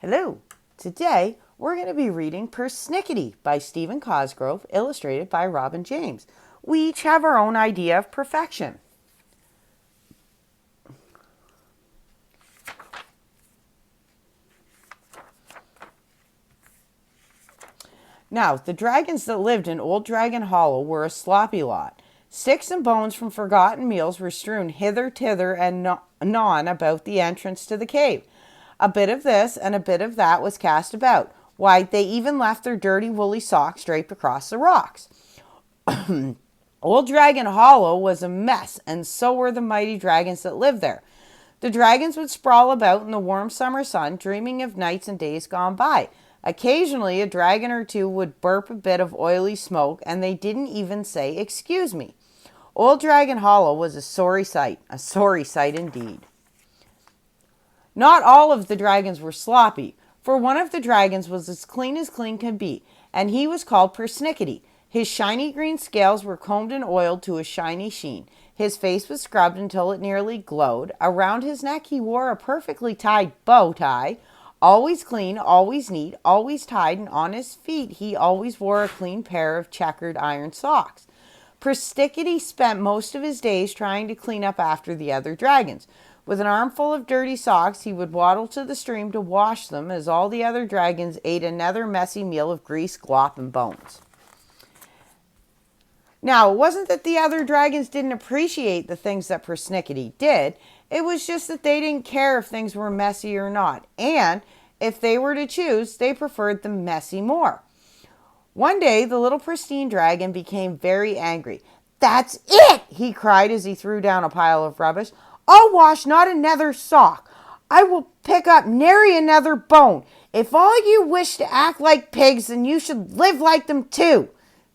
Hello. Today we're going to be reading Persnickity by Stephen Cosgrove, illustrated by Robin James. We each have our own idea of perfection. Now, the dragons that lived in Old Dragon Hollow were a sloppy lot. Sticks and bones from forgotten meals were strewn hither, thither, and anon about the entrance to the cave. A bit of this and a bit of that was cast about. Why, they even left their dirty woolly socks draped across the rocks. Old Dragon Hollow was a mess, and so were the mighty dragons that lived there. The dragons would sprawl about in the warm summer sun, dreaming of nights and days gone by. Occasionally, a dragon or two would burp a bit of oily smoke, and they didn't even say, "Excuse me." Old Dragon Hollow was a sorry sight indeed. Not all of the dragons were sloppy, for one of the dragons was as clean could be, and he was called Persnickity. His shiny green scales were combed and oiled to a shiny sheen. His face was scrubbed until it nearly glowed. Around his neck he wore a perfectly tied bow tie, always clean, always neat, always tied, and on his feet he always wore a clean pair of checkered iron socks. Persnickity spent most of his days trying to clean up after the other dragons. With an armful of dirty socks, he would waddle to the stream to wash them as all the other dragons ate another messy meal of grease, glop, and bones. Now, it wasn't that the other dragons didn't appreciate the things that Persnickity did. It was just that they didn't care if things were messy or not. And if they were to choose, they preferred the messy more. One day, the little pristine dragon became very angry. "That's it!" he cried as he threw down a pile of rubbish. "I'll wash not another sock. I will pick up nary another bone. If all you wish to act like pigs, then you should live like them too."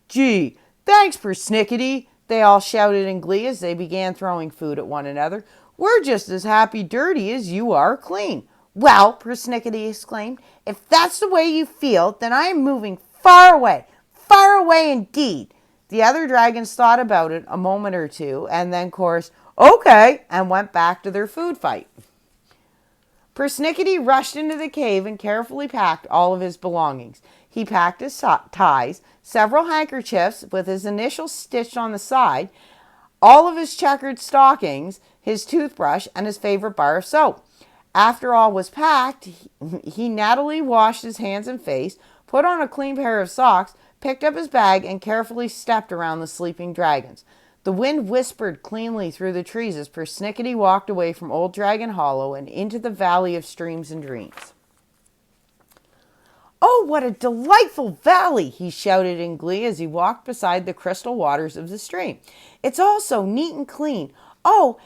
"Gee, thanks, Persnickity," they all shouted in glee as they began throwing food at one another. "We're just as happy dirty as you are clean." "Well," Persnickity exclaimed, "if that's the way you feel, then I am moving far away indeed." The other dragons thought about it a moment or two and then chorused, "Okay," and went back to their food fight. Persnickity rushed into the cave and carefully packed all of his belongings. He packed his ties, several handkerchiefs with his initials stitched on the side, all of his checkered stockings, his toothbrush, and his favorite bar of soap. After all was packed, he nattily washed his hands and face, put on a clean pair of socks, picked up his bag, and carefully stepped around the sleeping dragons. The wind whispered cleanly through the trees as Persnickity walked away from Old Dragon Hollow and into the Valley of Streams and Dreams. "Oh, what a delightful valley!" he shouted in glee as he walked beside the crystal waters of the stream. "It's all so neat and clean. Oh,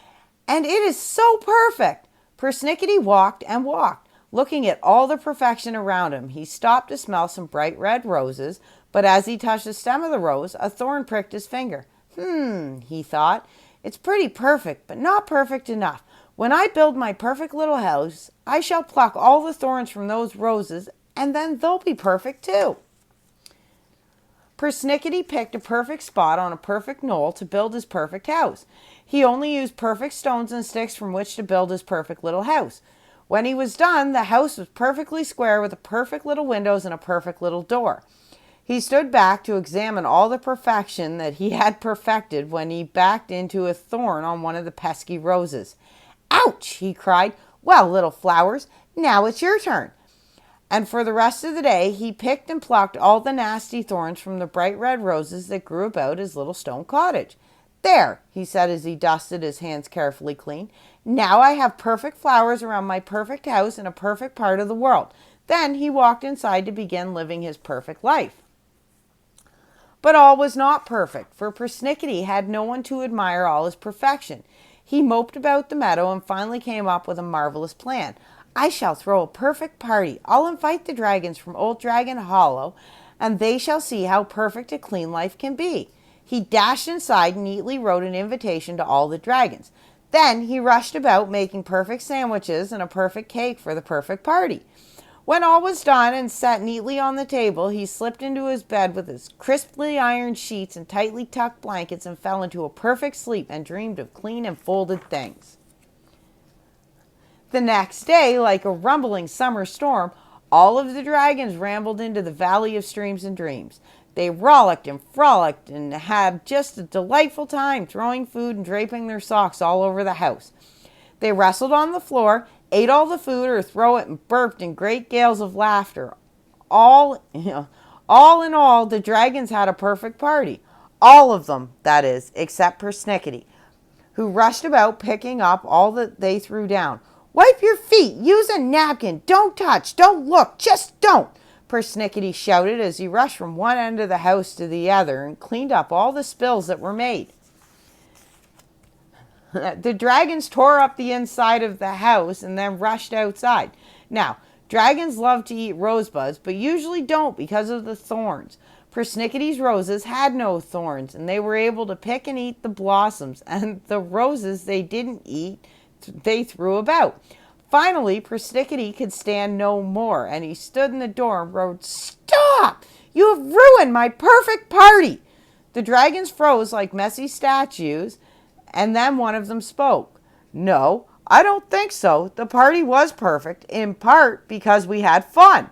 and it is so perfect." Persnickity walked and walked, looking at all the perfection around him. He stopped to smell some bright red roses, but as he touched the stem of the rose, a thorn pricked his finger. He thought, "It's pretty perfect, but not perfect enough. When I build my perfect little house, I shall pluck all the thorns from those roses, and then they'll be perfect too." Persnickity picked a perfect spot on a perfect knoll to build his perfect house. He only used perfect stones and sticks from which to build his perfect little house. When he was done, the house was perfectly square with a perfect little windows and a perfect little door. He stood back to examine all the perfection that he had perfected when he backed into a thorn on one of the pesky roses. "Ouch!" he cried. "Well, little flowers, now it's your turn." And for the rest of the day, he picked and plucked all the nasty thorns from the bright red roses that grew about his little stone cottage. "There," he said as he dusted his hands carefully clean. "Now I have perfect flowers around my perfect house in a perfect part of the world." Then he walked inside to begin living his perfect life. But all was not perfect, for Persnickity had no one to admire all his perfection. He moped about the meadow and finally came up with a marvelous plan. "I shall throw a perfect party. I'll invite the dragons from Old Dragon Hollow, and they shall see how perfect a clean life can be." He dashed inside and neatly wrote an invitation to all the dragons. Then he rushed about making perfect sandwiches and a perfect cake for the perfect party. When all was done and set neatly on the table, he slipped into his bed with his crisply ironed sheets and tightly tucked blankets and fell into a perfect sleep and dreamed of clean and folded things. The next day, like a rumbling summer storm, All of the dragons rambled into the Valley of Streams and Dreams. They rollicked and frolicked and had just a delightful time throwing food and draping their socks all over the house. They wrestled on the floor, ate all the food or throw it, and burped in great gales of laughter. All in all, the dragons had a perfect party. All of them, that is, except Persnickity, who rushed about picking up all that they threw down. Wipe your feet, use a napkin, don't touch, don't look, just don't, Persnickity shouted as he rushed from one end of the house to the other and cleaned up all the spills that were made. The dragons tore up the inside of the house and then rushed outside. Now, dragons love to eat rosebuds, but usually don't because of the thorns. Persnickity's roses had no thorns, and they were able to pick and eat the blossoms, and the roses they didn't eat, they threw about. Finally, Persnickity could stand no more, and he stood in the door and roared, "Stop! You have ruined my perfect party!" The dragons froze like messy statues, and then one of them spoke. "No, I don't think so. The party was perfect, in part because we had fun."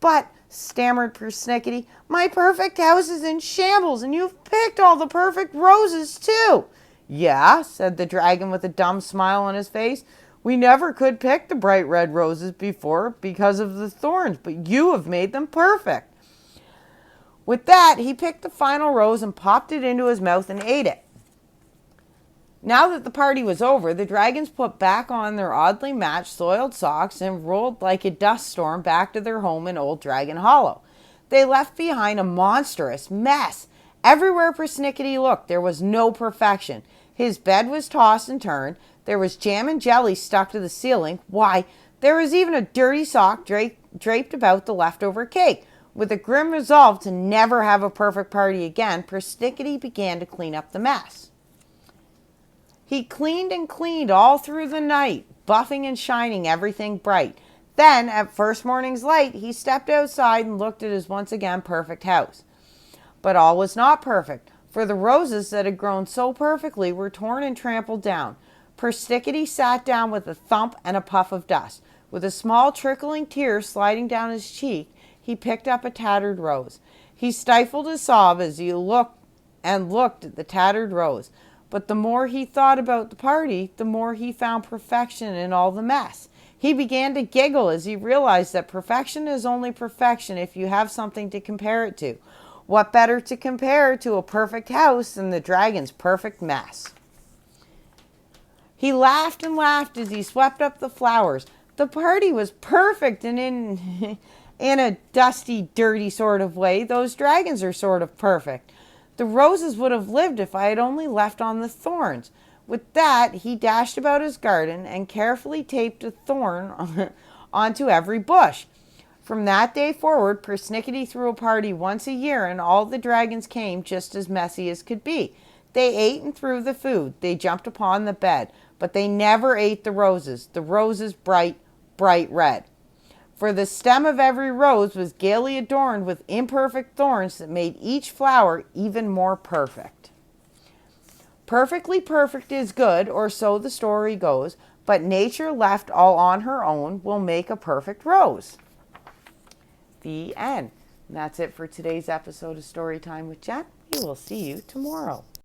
"But," stammered Persnickity, "my perfect house is in shambles, and you've picked all the perfect roses, too." "Yeah," said the dragon with a dumb smile on his face. "We never could pick the bright red roses before because of the thorns, but you have made them perfect." With that, he picked the final rose and popped it into his mouth and ate it. Now that the party was over, the dragons put back on their oddly matched soiled socks and rolled like a dust storm back to their home in Old Dragon Hollow. They left behind a monstrous mess. Everywhere Persnickity looked, there was no perfection. His bed was tossed and turned. There was jam and jelly stuck to the ceiling. Why, there was even a dirty sock draped about the leftover cake. With a grim resolve to never have a perfect party again, Persnickity began to clean up the mess. He cleaned and cleaned all through the night, buffing and shining everything bright. Then, at first morning's light, he stepped outside and looked at his once again perfect house. But all was not perfect, for the roses that had grown so perfectly were torn and trampled down. Persnickity sat down with a thump and a puff of dust. With a small trickling tear sliding down his cheek, he picked up a tattered rose. He stifled a sob as he looked at the tattered rose. But the more he thought about the party, the more he found perfection in all the mess. He began to giggle as he realized that perfection is only perfection if you have something to compare it to. What better to compare to a perfect house than the dragon's perfect mess? He laughed and laughed as he swept up the flowers. The party was perfect, and in a dusty, dirty sort of way, those dragons are sort of perfect. The roses would have lived if I had only left on the thorns. With that, he dashed about his garden and carefully taped a thorn onto every bush. From that day forward, Persnickity threw a party once a year, and all the dragons came just as messy as could be. They ate and threw the food. They jumped upon the bed, but they never ate the roses bright, bright red. For the stem of every rose was gaily adorned with imperfect thorns that made each flower even more perfect. Perfectly perfect is good, or so the story goes, but nature left all on her own will make a perfect rose. The end. And that's it for today's episode of Storytime with Jen. We will see you tomorrow.